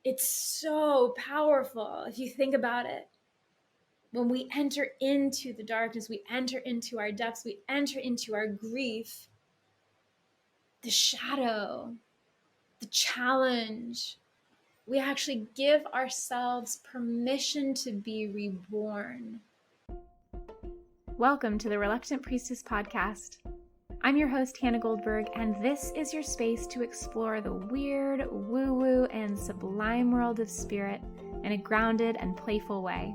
It's so powerful if you think about it. When we enter into the darkness, we enter into our depths, we enter into our grief, the shadow, the challenge. We actually give ourselves permission to be reborn. Welcome to the Reluctant Priestess podcast. I'm your host, Hannah Goldberg, and this is your space to explore the weird, woo-woo, and sublime world of spirit in a grounded and playful way.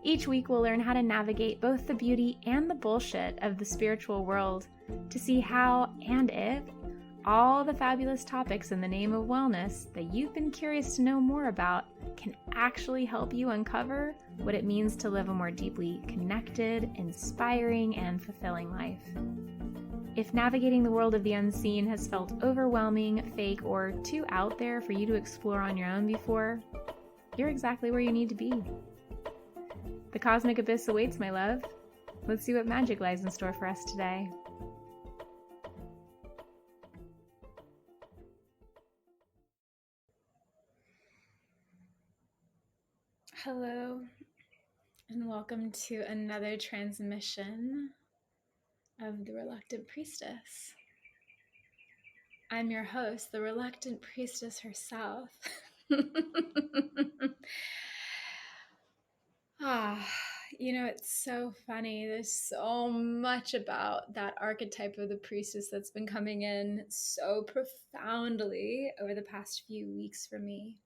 Each week, we'll learn how to navigate both the beauty and the bullshit of the spiritual world to see how and if all the fabulous topics in the name of wellness that you've been curious to know more about can actually help you uncover what it means to live a more deeply connected, inspiring, and fulfilling life. If navigating the world of the unseen has felt overwhelming, fake, or too out there for you to explore on your own before, you're exactly where you need to be. The cosmic abyss awaits, my love. Let's see what magic lies in store for us today. Hello, and welcome to another transmission of the Reluctant Priestess. I'm your host, the Reluctant Priestess herself. It's so funny. There's so much about that archetype of the priestess that's been coming in so profoundly over the past few weeks for me.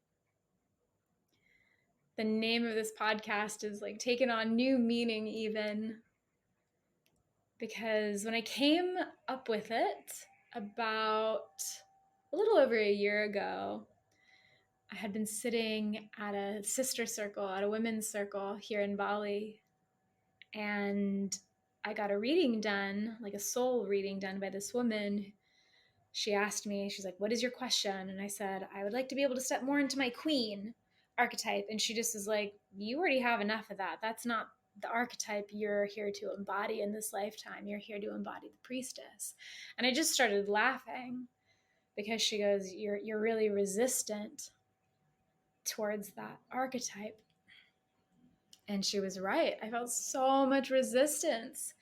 The name of this podcast is like taken on new meaning even, because when I came up with it about a little over a year ago, I had been sitting at a sister circle, at a women's circle here in Bali, and I got a reading done, like a soul reading done by this woman. She asked me, she's like, "What is your question?" And I said, "I would like to be able to step more into my queen archetype." And she just was like, "You already have enough of that. That's not the archetype you're here to embody in this lifetime. You're here to embody the priestess." And I just started laughing because she goes, you're really resistant towards that archetype. And she was right. I felt so much resistance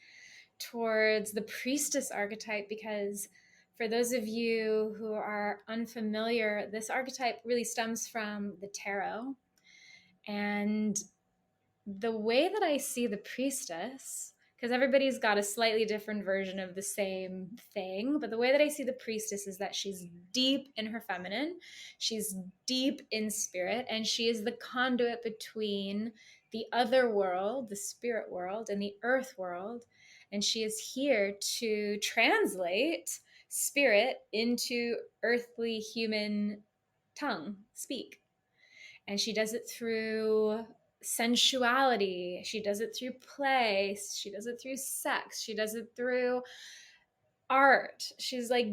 towards the priestess archetype because for those of you who are unfamiliar, this archetype really stems from the tarot. And the way that I see the priestess, because everybody's got a slightly different version of the same thing, but the way that I see the priestess is that she's deep in her feminine, she's deep in spirit, and she is the conduit between the other world, the spirit world, and the earth world. And she is here to translate spirit into earthly human tongue, speak. And she does it through sensuality. She does it through play. She does it through sex. She does it through art. She's like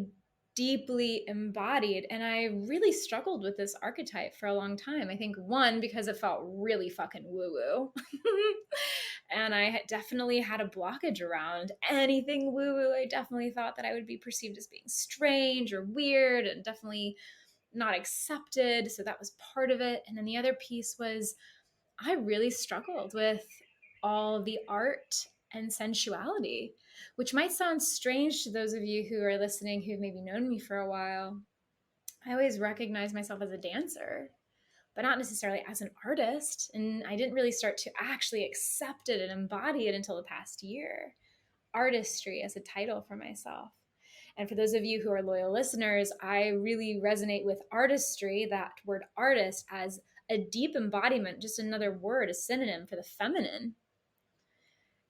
deeply embodied. And I really struggled with this archetype for a long time. I think one, because it felt really fucking woo-woo. And I definitely had a blockage around anything woo-woo. I definitely thought that I would be perceived as being strange or weird and definitely not accepted. So that was part of it. And then the other piece was I really struggled with all the art and sensuality, which might sound strange to those of you who are listening who've maybe known me for a while. I always recognized myself as a dancer, but not necessarily as an artist. And I didn't really start to actually accept it and embody it until the past year. Artistry as a title for myself. And for those of you who are loyal listeners, I really resonate with artistry, that word artist, as a deep embodiment, just another word, a synonym for the feminine.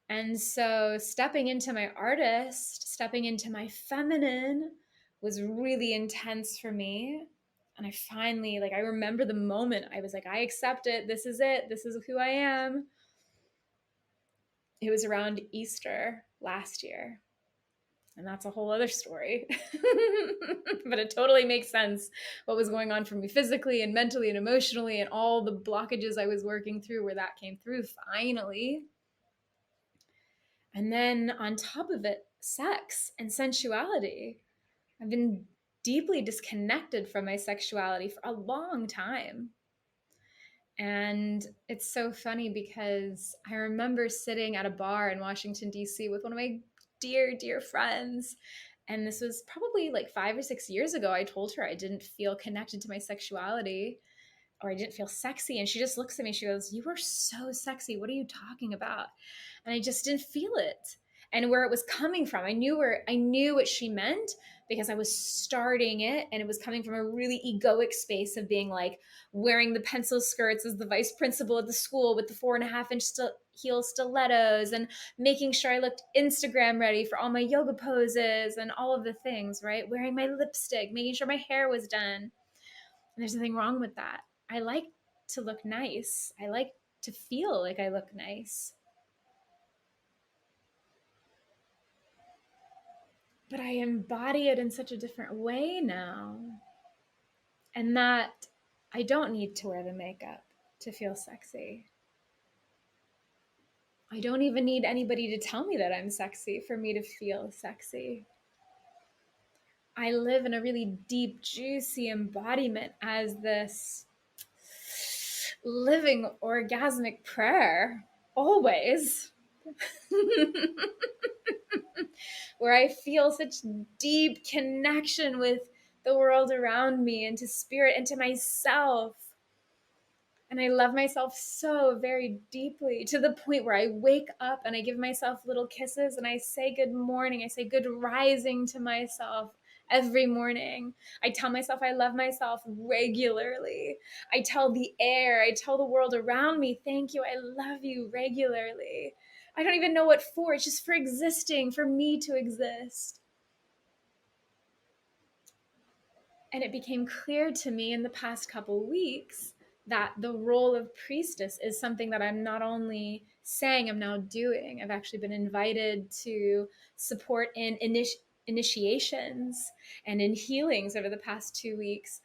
And so stepping into my artist, stepping into my feminine was really intense for me. And I finally, I remember the moment I was like, I accept it. This is it. This is who I am. It was around Easter last year. And that's a whole other story. But it totally makes sense what was going on for me physically and mentally and emotionally and all the blockages I was working through where that came through finally. And then on top of it, sex and sensuality. I've been deeply disconnected from my sexuality for a long time. And it's so funny because I remember sitting at a bar in Washington, D.C. with one of my dear, dear friends. And this was probably like 5 or 6 years ago. I told her I didn't feel connected to my sexuality, or I didn't feel sexy. And she just looks at me. She goes, "You are so sexy. What are you talking about?" And I just didn't feel it. And where it was coming from, I knew what she meant because I was starting it, and it was coming from a really egoic space of being like wearing the pencil skirts as the vice principal at the school with the 4.5 inch heel stilettos, and making sure I looked Instagram ready for all my yoga poses and all of the things, right? Wearing my lipstick, making sure my hair was done. And there's nothing wrong with that. I like to look nice. I like to feel like I look nice. But I embody it in such a different way now. And that I don't need to wear the makeup to feel sexy. I don't even need anybody to tell me that I'm sexy for me to feel sexy. I live in a really deep, juicy embodiment as this living orgasmic prayer, always. Where I feel such deep connection with the world around me and to spirit and to myself. And I love myself so very deeply, to the point where I wake up and I give myself little kisses and I say good morning. I say good rising to myself every morning. I tell myself I love myself regularly. I tell the air, I tell the world around me, thank you, I love you regularly. I don't even know what for. It's just for existing, for me to exist. And it became clear to me in the past couple weeks that the role of priestess is something that I'm not only saying, I'm now doing. I've actually been invited to support in initiations and in healings over the past 2 weeks.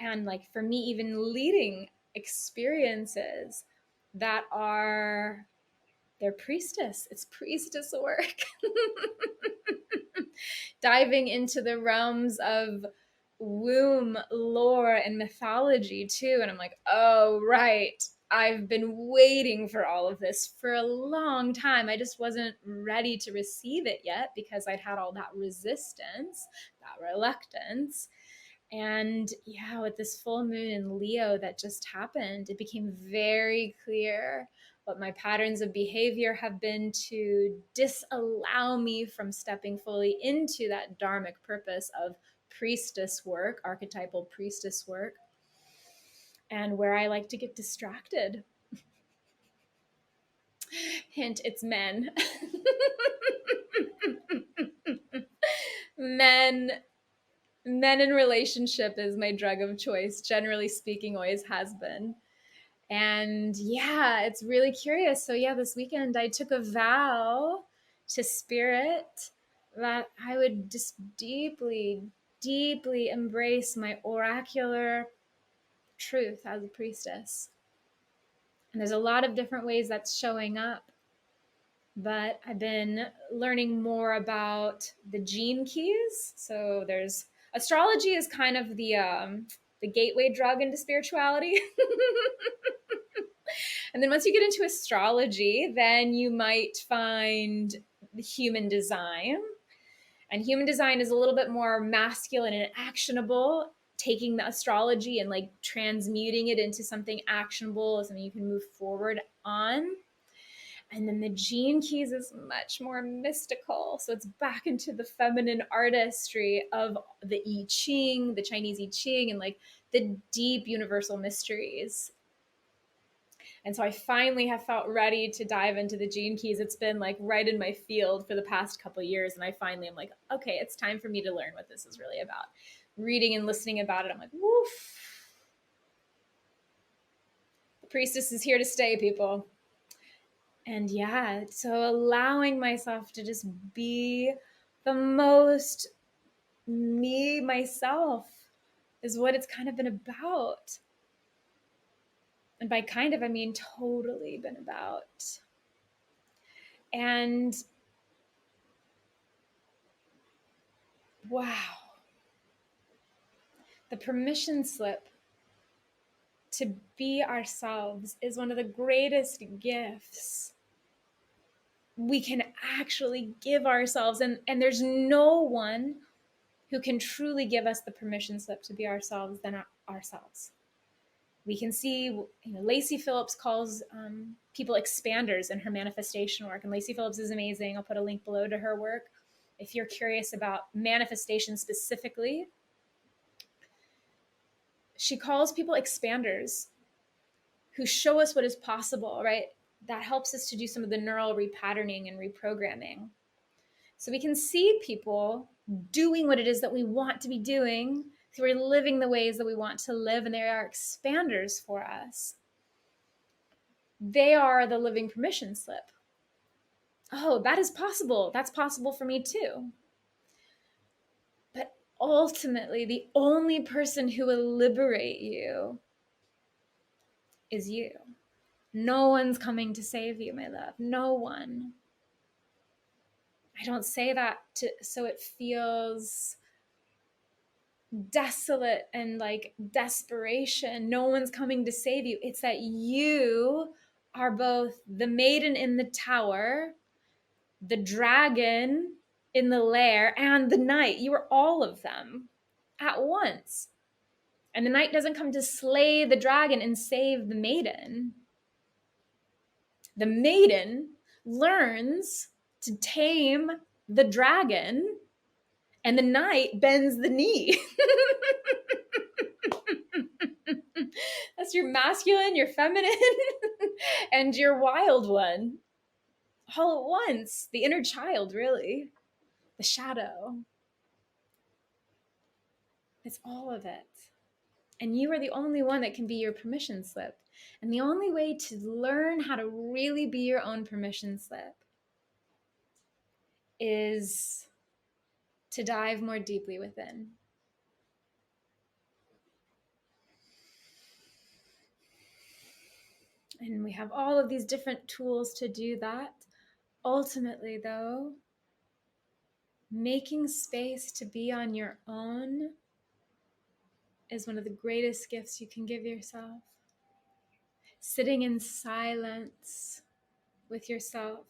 And like for me, even leading experiences that are, they're priestess. It's priestess work. Diving into the realms of womb lore and mythology too. And I'm like, oh, right. I've been waiting for all of this for a long time. I just wasn't ready to receive it yet because I'd had all that resistance, that reluctance. And yeah, with this full moon in Leo that just happened, it became very clear what my patterns of behavior have been to disallow me from stepping fully into that dharmic purpose of priestess work, archetypal priestess work, and where I like to get distracted. Hint, it's men. men men in relationship is my drug of choice, generally speaking, always has been. And yeah, it's really curious. So yeah, this weekend I took a vow to spirit that I would just deeply, deeply embrace my oracular truth as a priestess. And there's a lot of different ways that's showing up. But I've been learning more about the gene keys. So there's astrology is kind of the gateway drug into spirituality. And then once you get into astrology, then you might find the human design. And human design is a little bit more masculine and actionable, taking the astrology and like transmuting it into something actionable, something you can move forward on. And then the gene keys is much more mystical. So it's back into the feminine artistry of the I Ching, the Chinese I Ching, and like the deep universal mysteries. And so I finally have felt ready to dive into the gene keys. It's been like right in my field for the past couple of years. And I finally am like, okay, it's time for me to learn what this is really about. Reading and listening about it, I'm like, woof. The priestess is here to stay, people. And yeah, so allowing myself to just be the most me, myself, is what it's kind of been about. And by kind of, I mean totally been about. And wow, The permission slip to be ourselves is one of the greatest gifts we can actually give ourselves. And there's no one who can truly give us the permission slip to be ourselves than ourselves. We can see, Lacey Phillips calls people expanders in her manifestation work. And Lacey Phillips is amazing. I'll put a link below to her work. If you're curious about manifestation specifically, she calls people expanders who show us what is possible, right? That helps us to do some of the neural repatterning and reprogramming. So we can see people doing what it is that we want to be doing. So we're living the ways that we want to live, and they are expanders for us. They are the living permission slip. Oh, that is possible. That's possible for me too. But ultimately, the only person who will liberate you is you. No one's coming to save you, my love. No one. I don't say that so it feels desolate and like desperation. No one's coming to save you. It's that you are both the maiden in the tower, the dragon in the lair, and the knight. You are all of them at once. And the knight doesn't come to slay the dragon and save the maiden. The maiden learns to tame the dragon, and the knight bends the knee. That's your masculine, your feminine, and your wild one. All at once. The inner child, really. The shadow. It's all of it. And you are the only one that can be your permission slip. And the only way to learn how to really be your own permission slip is to dive more deeply within. And we have all of these different tools to do that. Ultimately, though, making space to be on your own is one of the greatest gifts you can give yourself. Sitting in silence with yourself,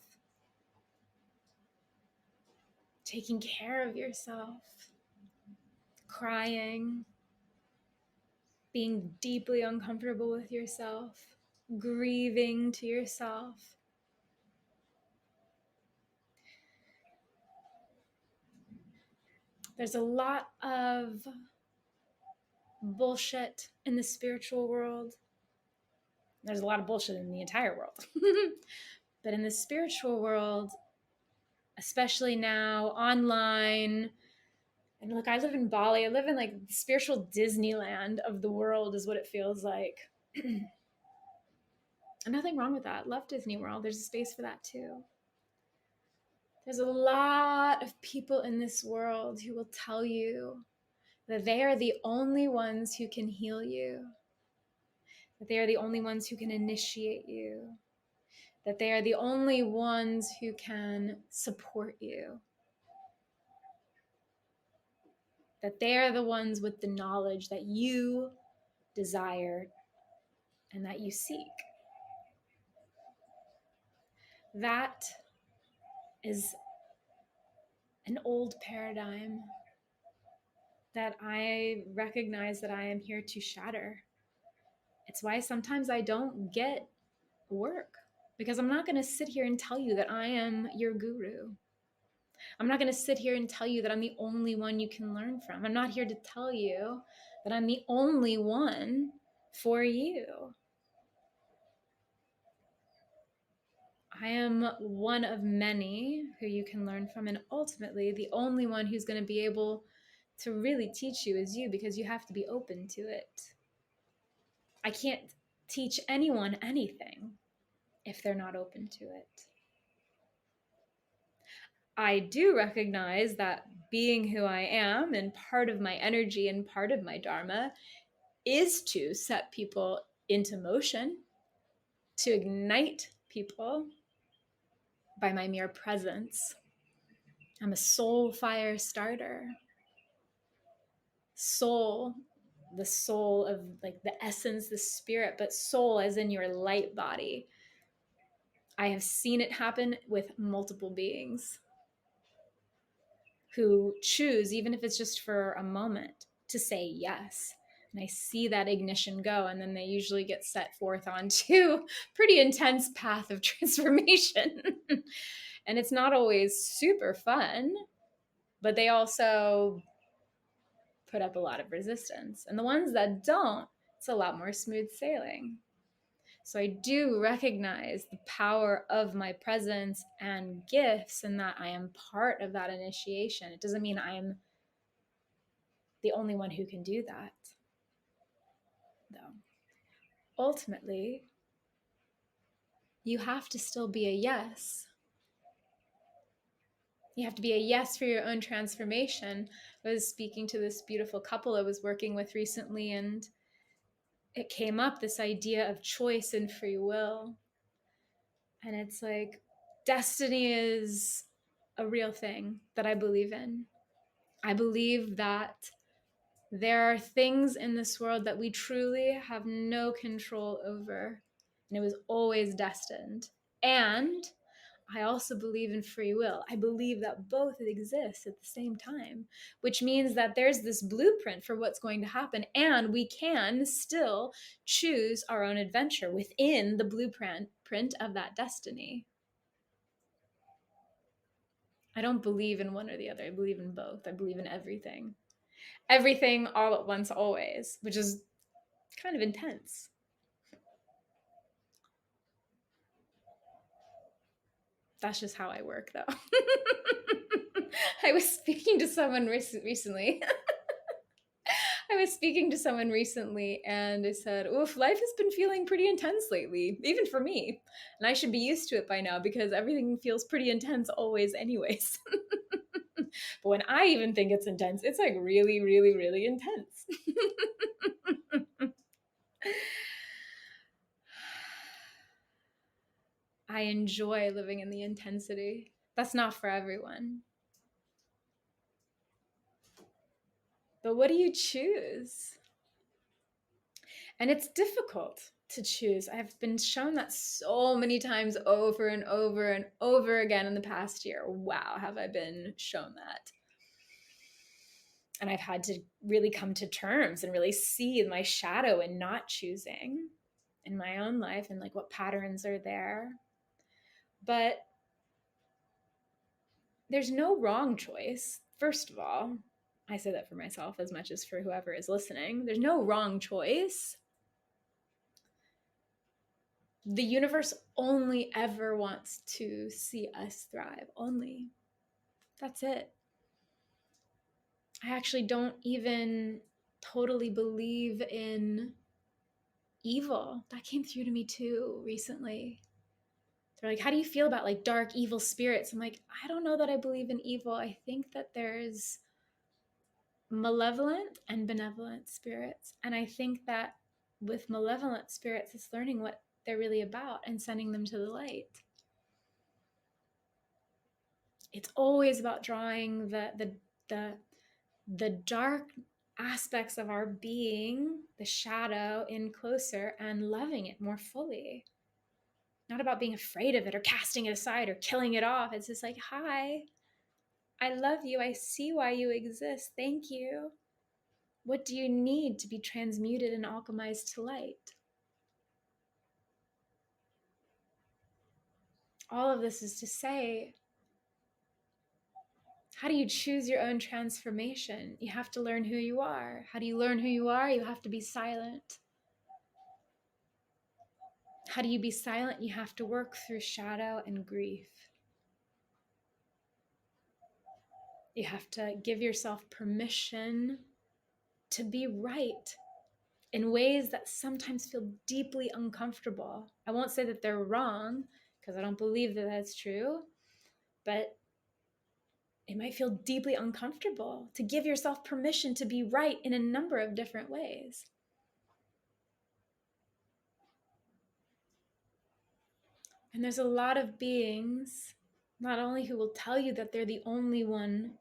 taking care of yourself, crying, being deeply uncomfortable with yourself, grieving to yourself. There's a lot of bullshit in the spiritual world. There's a lot of bullshit in the entire world. But in the spiritual world, especially now, online, and look, I live in Bali. I live in like the spiritual Disneyland of the world is what it feels like. And nothing wrong with that. Love Disney World. There's a space for that too. There's a lot of people in this world who will tell you that they are the only ones who can heal you, that they are the only ones who can initiate you, that they are the only ones who can support you, that they are the ones with the knowledge that you desire and that you seek. That is an old paradigm that I recognize that I am here to shatter. It's why sometimes I don't get work, because I'm not going to sit here and tell you that I am your guru. I'm not going to sit here and tell you that I'm the only one you can learn from. I'm not here to tell you that I'm the only one for you. I am one of many who you can learn from, and ultimately the only one who's going to be able to really teach you is you, because you have to be open to it. I can't teach anyone anything if they're not open to it. I do recognize that being who I am, and part of my energy and part of my dharma is to set people into motion, to ignite people by my mere presence. I'm a soul fire starter. Soul the soul of like the essence, the spirit, but soul as in your light body. I have seen it happen with multiple beings who choose, even if it's just for a moment, to say yes. And I see that ignition go, and then they usually get set forth onto pretty intense path of transformation. And it's not always super fun, but they also put up a lot of resistance. And the ones that don't, it's a lot more smooth sailing. So I do recognize the power of my presence and gifts, and that I am part of that initiation. It doesn't mean I am the only one who can do that, though. Ultimately, you have to still be a yes. You have to be a yes for your own transformation. I was speaking to this beautiful couple I was working with recently, and it came up, this idea of choice and free will. And it's like, destiny is a real thing that I believe in. I believe that there are things in this world that we truly have no control over, and it was always destined. And I also believe in free will. I believe that both exist at the same time, which means that there's this blueprint for what's going to happen, and we can still choose our own adventure within the blueprint of that destiny. I don't believe in one or the other. I believe in both. I believe in everything. Everything all at once, always, which is kind of intense. That's just how I work, though. I was speaking to someone recently. I was speaking to someone recently, and I said, oof, life has been feeling pretty intense lately, even for me. And I should be used to it by now because everything feels pretty intense always, anyways. But when I even think it's intense, it's like really, really, really intense. I enjoy living in the intensity. That's not for everyone. But what do you choose? And it's difficult to choose. I've been shown that so many times over and over and over again in the past year. Wow, have I been shown that? And I've had to really come to terms and really see my shadow in not choosing in my own life, and like what patterns are there. But there's no wrong choice. First of all, I say that for myself as much as for whoever is listening. There's no wrong choice. The universe only ever wants to see us thrive. Only. That's it. I actually don't even totally believe in evil. That came through to me too recently. They're like, how do you feel about like dark, evil spirits? I'm like, I don't know that I believe in evil. I think that there's malevolent and benevolent spirits. And I think that with malevolent spirits, it's learning what they're really about and sending them to the light. It's always about drawing the dark aspects of our being, the shadow, in closer and loving it more fully. Not about being afraid of it or casting it aside or killing it off. It's just like, hi, I love you. I see why you exist. Thank you. What do you need to be transmuted and alchemized to light? All of this is to say, how do you choose your own transformation? You have to learn who you are. How do you learn who you are? You have to be silent. How do you be silent? You have to work through shadow and grief. You have to give yourself permission to be right in ways that sometimes feel deeply uncomfortable. I won't say that they're wrong because I don't believe that that's true, but it might feel deeply uncomfortable to give yourself permission to be right in a number of different ways. And there's a lot of beings, not only who will tell you that they're the only one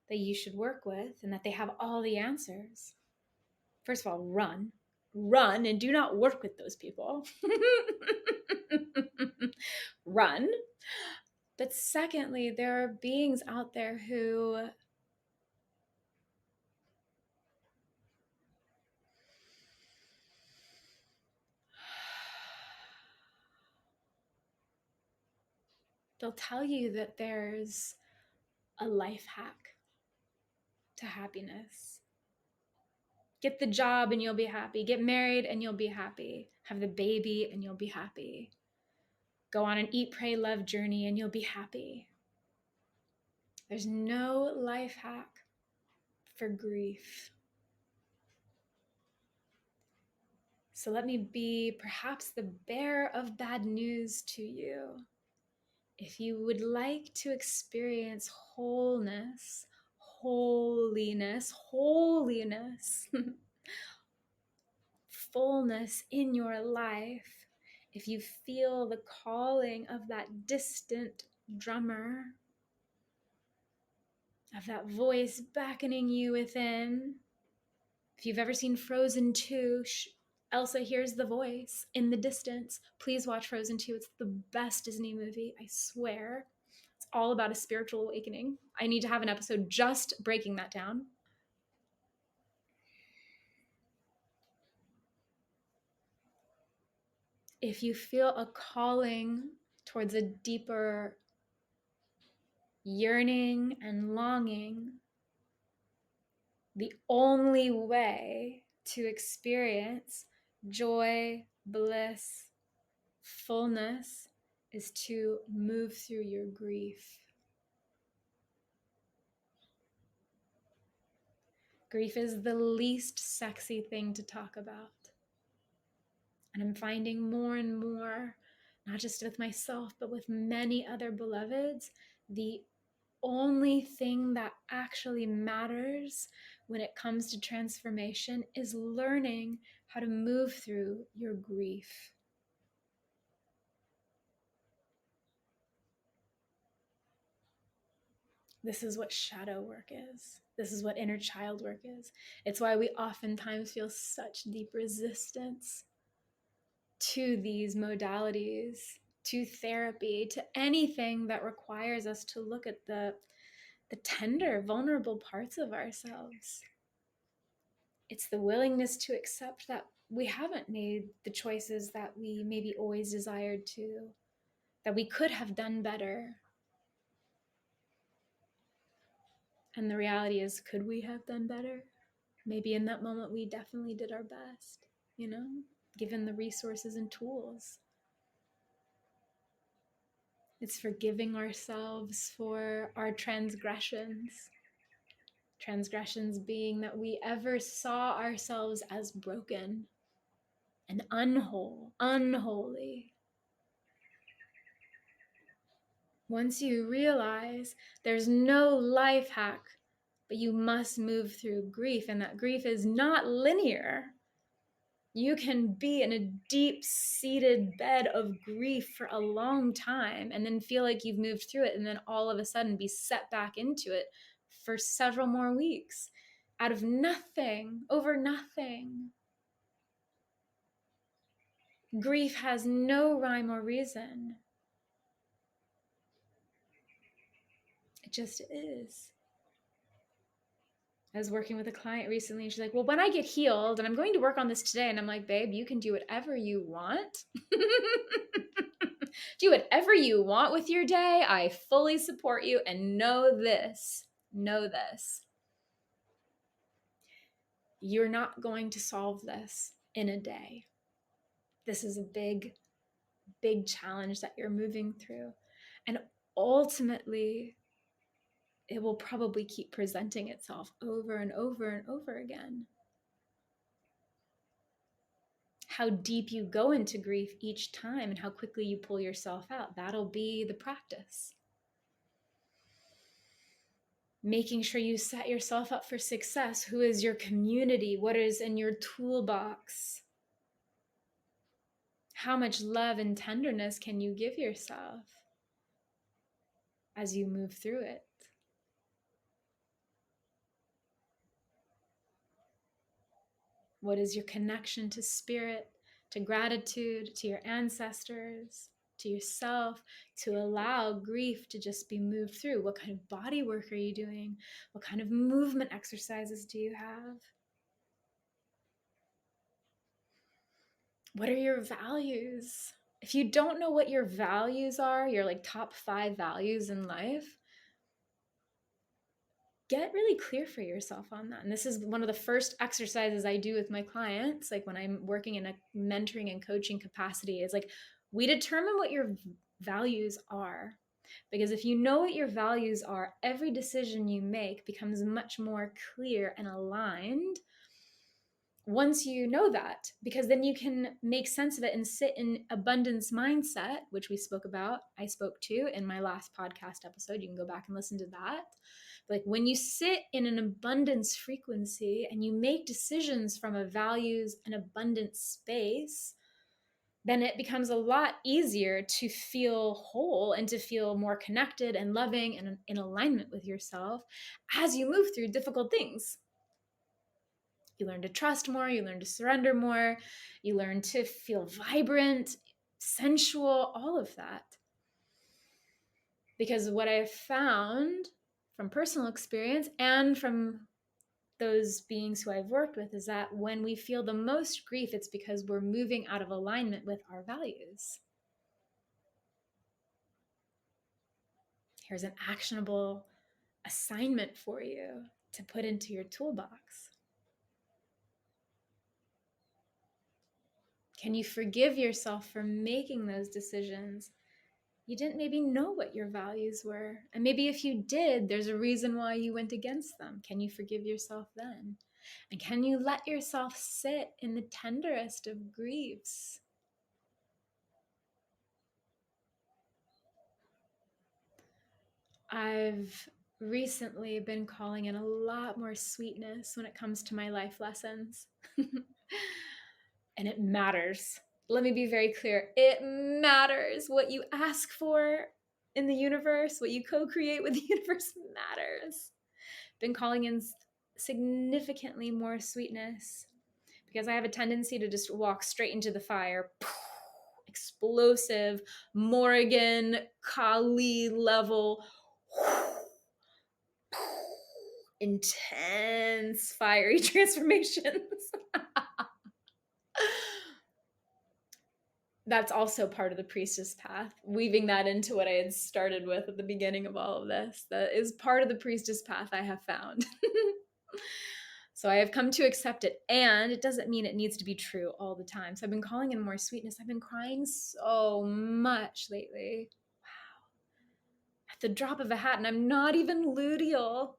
that you should work with and that they have all the answers. first of all, run and do not work with those people. Run. But secondly, there are beings out there who they'll tell you that there's a life hack to happiness. Get the job and you'll be happy. Get married and you'll be happy. Have the baby and you'll be happy. Go on an eat, pray, love journey and you'll be happy. There's no life hack for grief. So let me be perhaps the bearer of bad news to you. If you would like to experience wholeness, holiness, fullness in your life, if you feel the calling of that distant drummer, of that voice beckoning you within, if you've ever seen Frozen 2, Elsa hears the voice in the distance. Please watch Frozen 2. It's the best Disney movie, I swear. It's all about a spiritual awakening. I need to have an episode just breaking that down. If you feel a calling towards a deeper yearning and longing, the only way to experience joy, bliss, fullness is to move through your grief. Grief is the least sexy thing to talk about. And I'm finding more and more, not just with myself, but with many other beloveds, the only thing that actually matters when it comes to transformation is learning how to move through your grief. This is what shadow work is. This is what inner child work is. It's why we oftentimes feel such deep resistance to these modalities, to therapy, to anything that requires us to look at the tender, vulnerable parts of ourselves. It's the willingness to accept that we haven't made the choices that we maybe always desired to, that we could have done better. And the reality is, could we have done better? Maybe in that moment we definitely did our best, given the resources and tools. It's forgiving ourselves for our transgressions. Transgressions being that we ever saw ourselves as broken and unholy. Once you realize there's no life hack, but you must move through grief, and that grief is not linear. You can be in a deep-seated bed of grief for a long time and then feel like you've moved through it, and then all of a sudden be set back into it for several more weeks out of nothing, over nothing. Grief has no rhyme or reason. It just is. I was working with a client recently and she's like, well, when I get healed, and I'm going to work on this today. And I'm like, babe, you can do whatever you want. Do whatever you want with your day. I fully support you. And know this. You're not going to solve this in a day. This is a big, big challenge that you're moving through. And ultimately, it will probably keep presenting itself over and over and over again. How deep you go into grief each time and how quickly you pull yourself out, that'll be the practice. Making sure you set yourself up for success. Who is your community? What is in your toolbox? How much love and tenderness can you give yourself as you move through it? What is your connection to spirit, to gratitude, to your ancestors, to yourself, to allow grief to just be moved through? What kind of body work are you doing? What kind of movement exercises do you have? What are your values? If you don't know what your values are, your like top 5 values in life, get really clear for yourself on that. And this is one of the first exercises I do with my clients, like when I'm working in a mentoring and coaching capacity, is like, we determine what your values are. Because if you know what your values are, every decision you make becomes much more clear and aligned once you know that, because then you can make sense of it and sit in abundance mindset, which I spoke to in my last podcast episode. You can go back and listen to that. Like when you sit in an abundance frequency and you make decisions from a values and abundance space, then it becomes a lot easier to feel whole and to feel more connected and loving and in alignment with yourself as you move through difficult things. You learn to trust more, you learn to surrender more, you learn to feel vibrant, sensual, all of that. Because what I've found from personal experience and from those beings who I've worked with is that when we feel the most grief, it's because we're moving out of alignment with our values. Here's an actionable assignment for you to put into your toolbox. Can you forgive yourself for making those decisions? You didn't maybe know what your values were. And maybe if you did, there's a reason why you went against them. Can you forgive yourself then? And can you let yourself sit in the tenderest of griefs? I've recently been calling in a lot more sweetness when it comes to my life lessons. And it matters. Let me be very clear. It matters. What you ask for in the universe, what you co-create with the universe matters. Been calling in significantly more sweetness because I have a tendency to just walk straight into the fire. Explosive Morrigan Kali level intense fiery transformations. That's also part of the priestess path, weaving that into what I had started with at the beginning of all of this. That is part of the priestess path I have found. So I have come to accept it, and it doesn't mean it needs to be true all the time. So I've been calling in more sweetness. I've been crying so much lately. Wow. At the drop of a hat, and I'm not even luteal.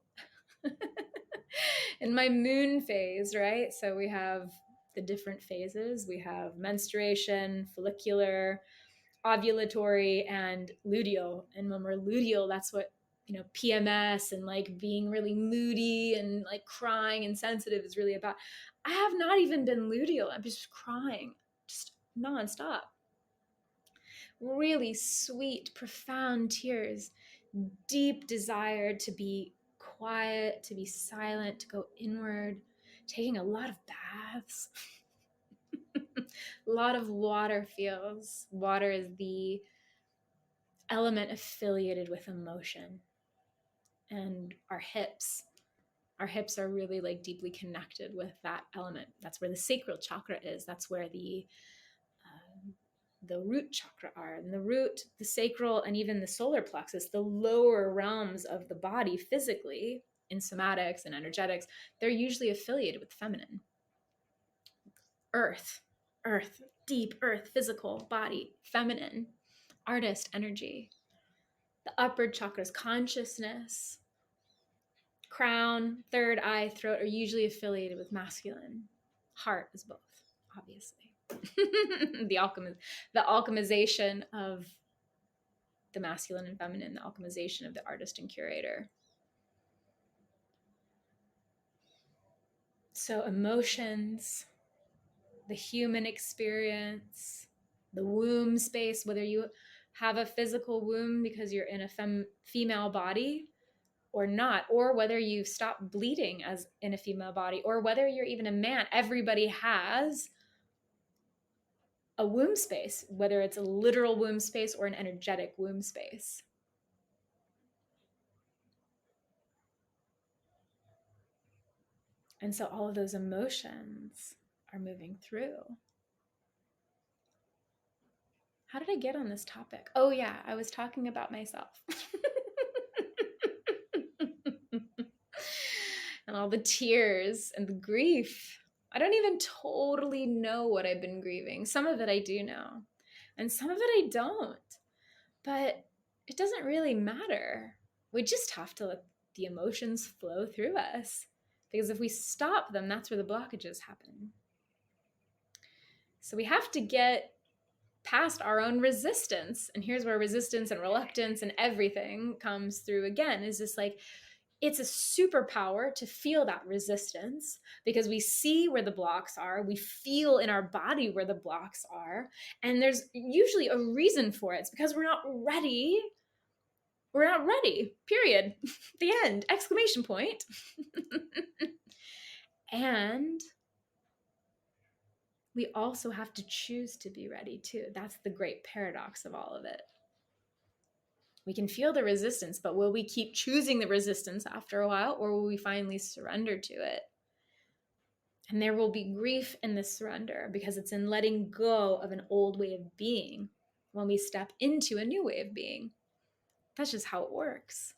In my moon phase, right? So we have the different phases. We have menstruation, follicular, ovulatory, and luteal. And when we're luteal, that's what, PMS and like being really moody and like crying and sensitive is really about. I have not even been luteal. I'm just crying, just nonstop. Really sweet, profound tears, deep desire to be quiet, to be silent, to go inward, taking a lot of baths. A lot of water feels. Water is the element affiliated with emotion. And our hips are really like deeply connected with that element. That's where the sacral chakra is. That's where the root chakra are. And the root, the sacral, and even the solar plexus, the lower realms of the body physically in somatics and energetics, they're usually affiliated with feminine. Earth, deep earth, physical body, feminine, artist energy. The upper chakras, consciousness, crown, third eye, throat are usually affiliated with masculine. Heart is both, obviously. The alchemization of the masculine and feminine, the alchemization of the artist and curator. So emotions, the human experience, the womb space, whether you have a physical womb because you're in a female body, or not, or whether you stop bleeding as in a female body, or whether you're even a man. Everybody has a womb space, whether it's a literal womb space or an energetic womb space. And so all of those emotions are moving through. How did I get on this topic? Oh, yeah, I was talking about myself. And all the tears and the grief. I don't even totally know what I've been grieving. Some of it I do know, and some of it I don't. But it doesn't really matter. We just have to let the emotions flow through us. Because if we stop them, that's where the blockages happen. So we have to get past our own resistance. And here's where resistance and reluctance and everything comes through again, is just like, it's a superpower to feel that resistance because we see where the blocks are. We feel in our body where the blocks are. And there's usually a reason for it. It's because we're not ready. We're not ready, period. The end, exclamation point. And we also have to choose to be ready too. That's the great paradox of all of it. We can feel the resistance, but will we keep choosing the resistance after a while, or will we finally surrender to it? And there will be grief in the surrender because it's in letting go of an old way of being when we step into a new way of being. That's just how it works.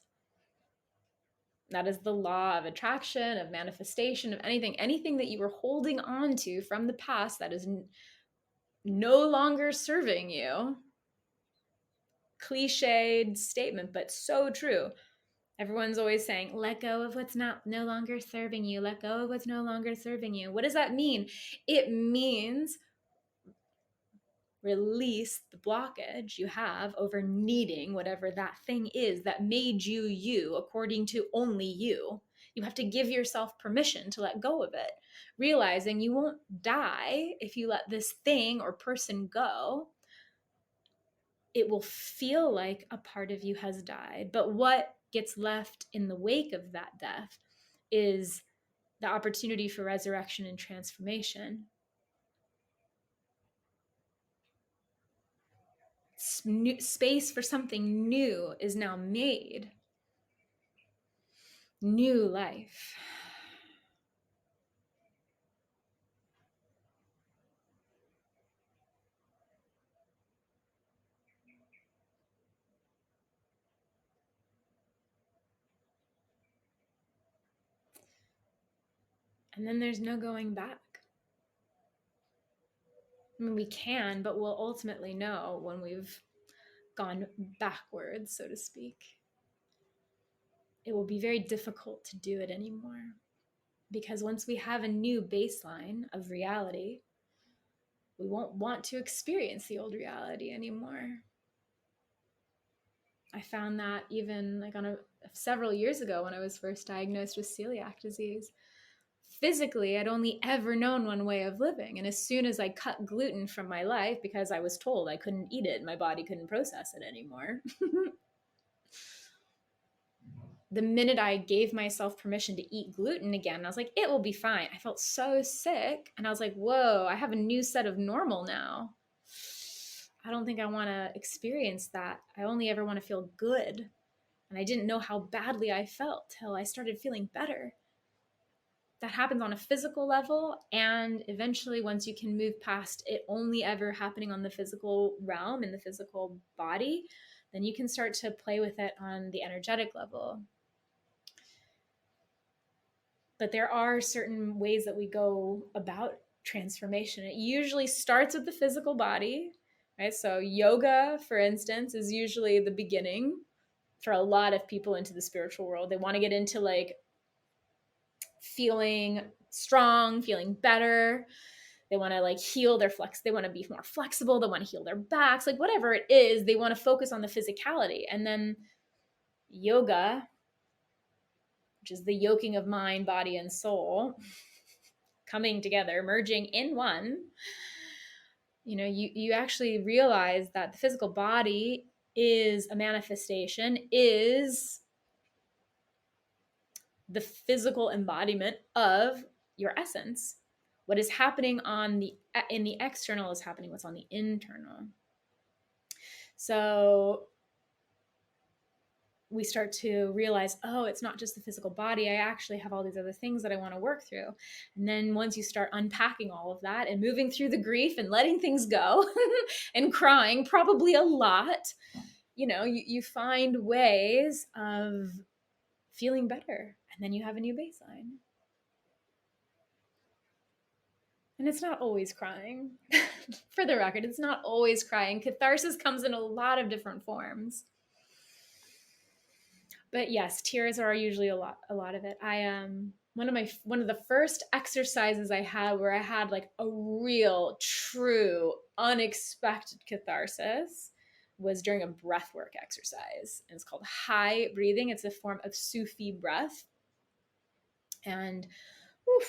That is the law of attraction, of manifestation, of anything that you were holding on to from the past that is no longer serving you. Cliched statement, but so true. Everyone's always saying, let go of what's no longer serving you. Let go of what's no longer serving you. What does that mean? It means release the blockage you have over needing whatever that thing is that made you you, according to only you. You have to give yourself permission to let go of it, realizing you won't die if you let this thing or person go. It will feel like a part of you has died, but what gets left in the wake of that death is the opportunity for resurrection and transformation. Space for something new is now made. New life. And then there's no going back. I mean, we can, but we'll ultimately know when we've gone backwards, so to speak. It will be very difficult to do it anymore. Because once we have a new baseline of reality, we won't want to experience the old reality anymore. I found that even like several years ago when I was first diagnosed with celiac disease. Physically, I'd only ever known one way of living. And as soon as I cut gluten from my life, because I was told I couldn't eat it, my body couldn't process it anymore. The minute I gave myself permission to eat gluten again, I was like, it will be fine. I felt so sick. And I was like, whoa, I have a new set of normal now. I don't think I want to experience that. I only ever want to feel good. And I didn't know how badly I felt till I started feeling better. That happens on a physical level. And eventually, once you can move past it only ever happening on the physical realm, in the physical body, then you can start to play with it on the energetic level. But there are certain ways that we go about transformation. It usually starts with the physical body, right? So yoga, for instance, is usually the beginning for a lot of people into the spiritual world. They want to get into like feeling strong, feeling better. They want to like heal their they want to be more flexible. They want to heal their backs, like whatever it is, they want to focus on the physicality. And then yoga, which is the yoking of mind, body, and soul, coming together, merging in one, you actually realize that the physical body is a manifestation, is the physical embodiment of your essence. What is happening in the external is happening what's on the internal. So we start to realize, oh, it's not just the physical body. I actually have all these other things that I want to work through. And then once you start unpacking all of that and moving through the grief and letting things go and crying, probably a lot, you find ways of feeling better. And then you have a new baseline. And it's not always crying. For the record, it's not always crying. Catharsis comes in a lot of different forms. But yes, tears are usually a lot of it. I one of the first exercises I had where I had like a real, true, unexpected catharsis was during a breathwork exercise. And it's called high breathing. It's a form of Sufi breath. And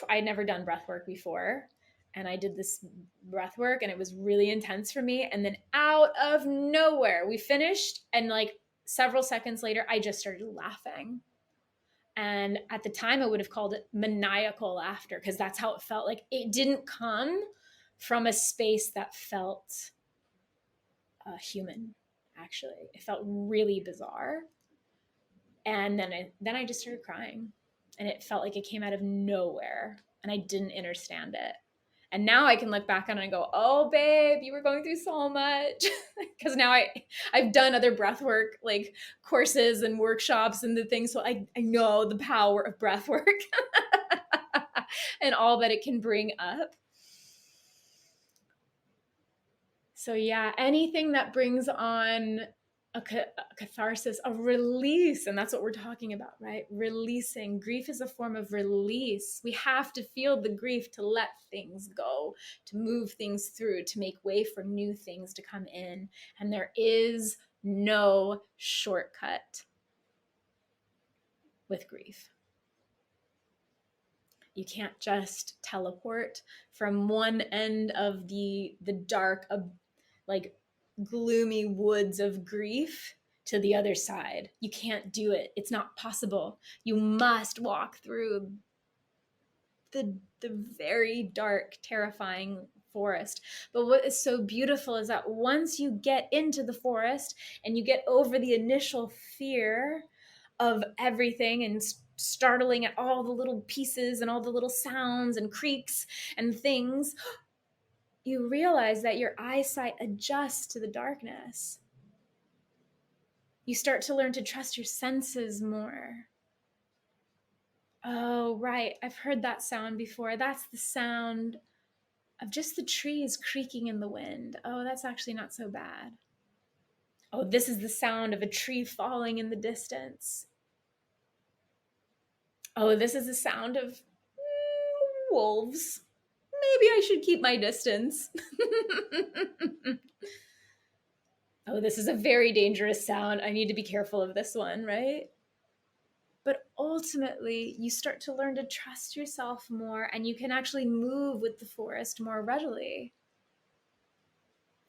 I'd never done breath work before. And I did this breath work and it was really intense for me. And then out of nowhere, we finished. And like several seconds later, I just started laughing. And at the time, I would have called it maniacal laughter because that's how it felt. Like it didn't come from a space that felt human, actually. It felt really bizarre. And then I just started crying. And it felt like it came out of nowhere. And I didn't understand it. And now I can look back on it and go, oh, babe, you were going through so much. Because now I've done other breath work, like courses and workshops and the things. So I know the power of breath work and all that it can bring up. So yeah, anything that brings on a catharsis, a release, and that's what we're talking about, right? Releasing. Grief is a form of release. We have to feel the grief to let things go, to move things through, to make way for new things to come in. And there is no shortcut with grief. You can't just teleport from one end of the dark, like gloomy woods of grief to the other side. You can't do it. It's not possible. You must walk through the very dark, terrifying forest. But what is so beautiful is that once you get into the forest and you get over the initial fear of everything and startling at all the little pieces and all the little sounds and creaks and things, you realize that your eyesight adjusts to the darkness. You start to learn to trust your senses more. Oh, right. I've heard that sound before. That's the sound of just the trees creaking in the wind. Oh, that's actually not so bad. Oh, this is the sound of a tree falling in the distance. Oh, this is the sound of wolves. Maybe I should keep my distance. Oh, this is a very dangerous sound. I need to be careful of this one, right? But ultimately, you start to learn to trust yourself more and you can actually move with the forest more readily.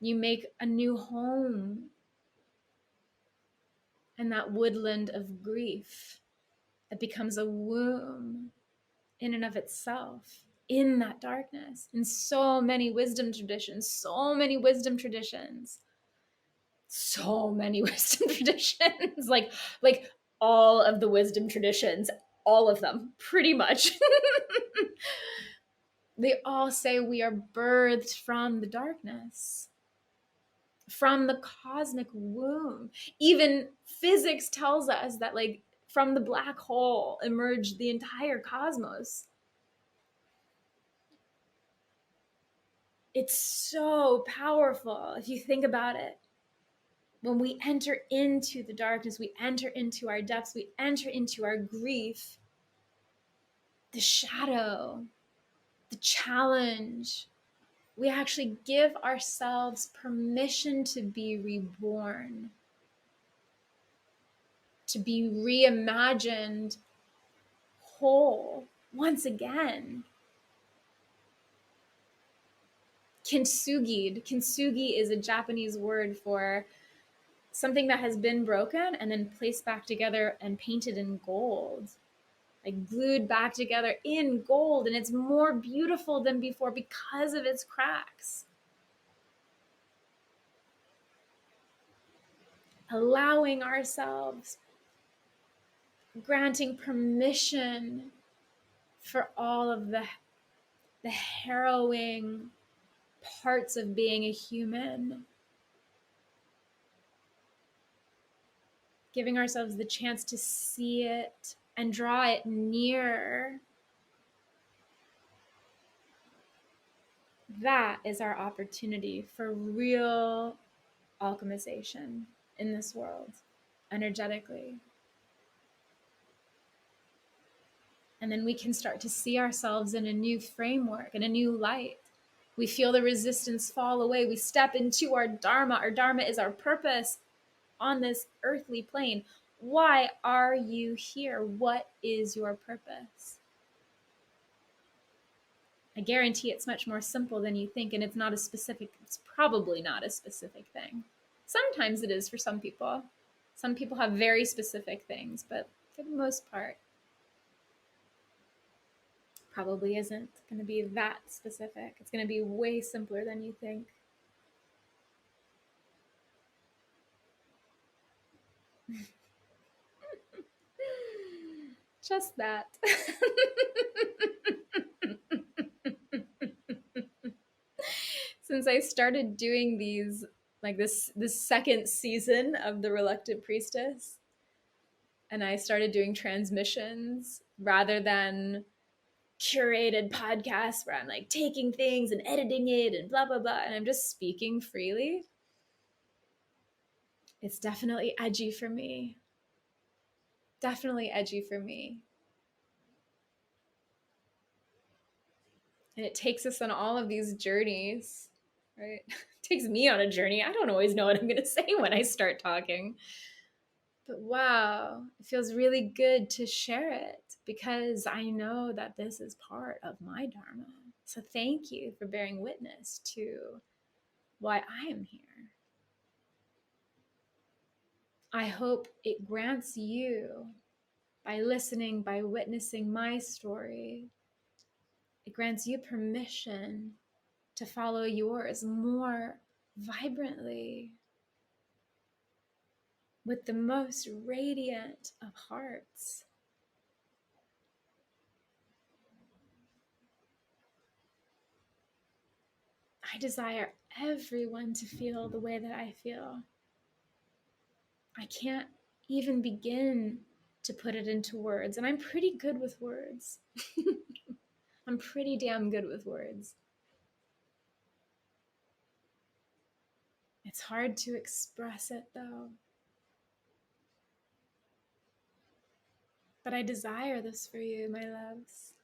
You make a new home in that woodland of grief. It becomes a womb in and of itself in that darkness. In so many wisdom traditions, so many wisdom traditions. Like all of the wisdom traditions, all of them, pretty much. They all say we are birthed from the darkness, from the cosmic womb. Even physics tells us that, like, from the black hole emerged the entire cosmos. It's so powerful if you think about it. When we enter into the darkness, we enter into our depths, we enter into our grief, the shadow, the challenge. We actually give ourselves permission to be reborn, to be reimagined whole once again. Kintsugi is a Japanese word for something that has been broken and then placed back together and painted in gold. like glued back together in gold, and it's more beautiful than before because of its cracks. Allowing ourselves, granting permission for all of the harrowing parts of being a human. Giving ourselves the chance to see it and draw it near. That is our opportunity for real alchemization in this world, energetically. And then we can start to see ourselves in a new framework, in a new light. We feel the resistance fall away. We step into our Dharma. Our Dharma is our purpose on this earthly plane. Why are you here? What is your purpose? I guarantee it's much more simple than you think, and it's probably not a specific thing. Sometimes it is for some people. Some people have very specific things, but for the most part, probably isn't going to be that specific. It's going to be way simpler than you think. Just that. Since I started doing these, like this second season of The Reluctant Priestess, and I started doing transmissions rather than curated podcasts where I'm like taking things and editing it and blah, blah, blah, and I'm just speaking freely, it's definitely edgy for me. Definitely edgy for me. And it takes us on all of these journeys, right? It takes me on a journey. I don't always know what I'm going to say when I start talking. But wow, it feels really good to share it because I know that this is part of my Dharma. So thank you for bearing witness to why I am here. I hope it grants you, by listening, by witnessing my story, it grants you permission to follow yours more vibrantly with the most radiant of hearts. I desire everyone to feel the way that I feel. I can't even begin to put it into words, and I'm pretty good with words. I'm pretty damn good with words. It's hard to express it though. But I desire this for you, my loves.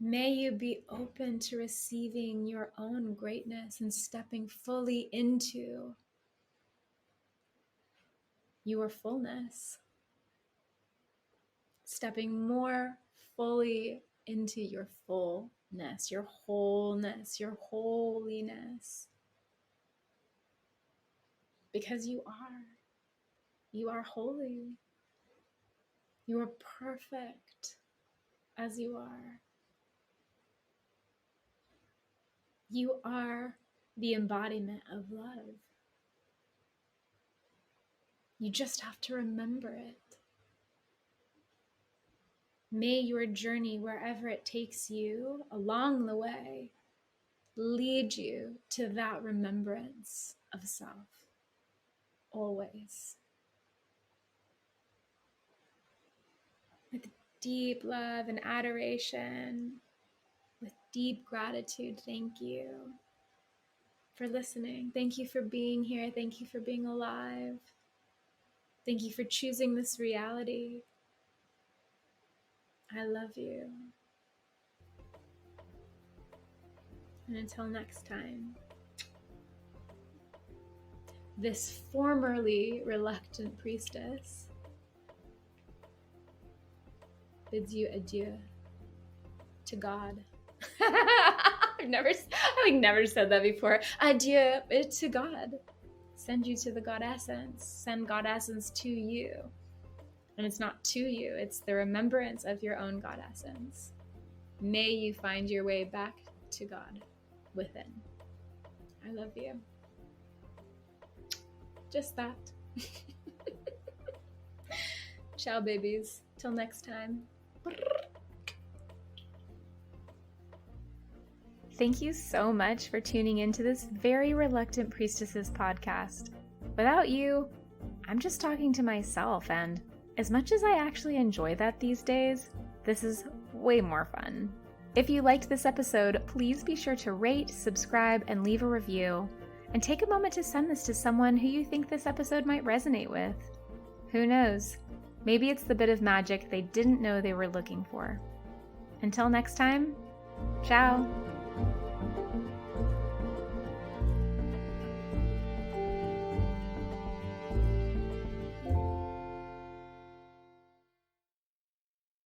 May you be open to receiving your own greatness and stepping fully into your fullness. Stepping more fully into your fullness, your wholeness, your holiness. Because you are. You are holy. You are perfect as you are. You are the embodiment of love. You just have to remember it. May your journey, wherever it takes you along the way, lead you to that remembrance of self, always. With deep love and adoration, with deep gratitude, thank you for listening. Thank you for being here. Thank you for being alive. Thank you for choosing this reality. I love you. And until next time, this formerly reluctant priestess bids you adieu to God. I've never said that before. Adieu to God. Send you to the God essence. Send God essence to you. And it's not to you, it's the remembrance of your own God essence. May you find your way back to God within. I love you. Just that. Ciao, babies. Till next time. Thank you so much for tuning into this very reluctant Priestesses podcast. Without you, I'm just talking to myself, and as much as I actually enjoy that these days, this is way more fun. If you liked this episode, please be sure to rate, subscribe, and leave a review. And take a moment to send this to someone who you think this episode might resonate with. Who knows? Maybe it's the bit of magic they didn't know they were looking for. Until next time, ciao!